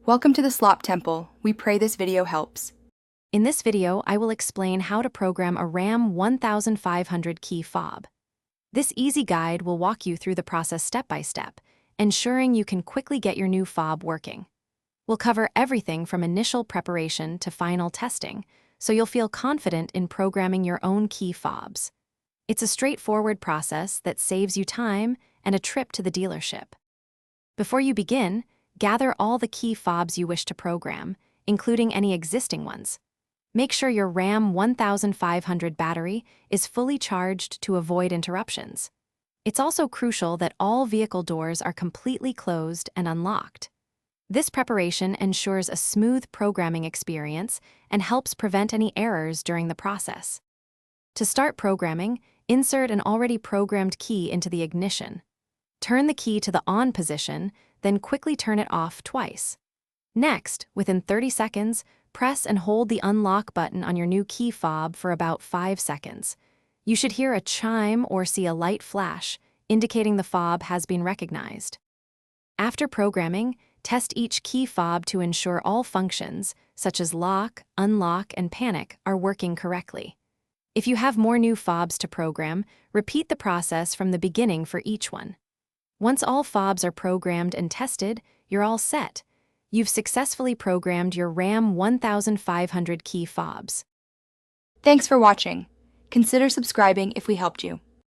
Welcome to the Slop Temple. We pray this video helps. In this video, I will explain how to program a RAM 1500 key fob. This easy guide will walk you through the process step by step, ensuring you can quickly get your new fob working. We'll cover everything from initial preparation to final testing, so you'll feel confident in programming your own key fobs. It's a straightforward process that saves you time and a trip to the dealership. Before you begin, gather all the key fobs you wish to program, including any existing ones. Make sure your RAM 1500 battery is fully charged to avoid interruptions. It's also crucial that all vehicle doors are completely closed and unlocked. This preparation ensures a smooth programming experience and helps prevent any errors during the process. To start programming, insert an already programmed key into the ignition. Turn the key to the on position, then quickly turn it off twice. Next, within 30 seconds, press and hold the unlock button on your new key fob for about 5 seconds. You should hear a chime or see a light flash, indicating the fob has been recognized. After programming, test each key fob to ensure all functions, such as lock, unlock, and panic, are working correctly. If you have more new fobs to program, repeat the process from the beginning for each one. Once all fobs are programmed and tested, you're all set. You've successfully programmed your RAM 1500 key fobs. Thanks for watching. Consider subscribing if we helped you.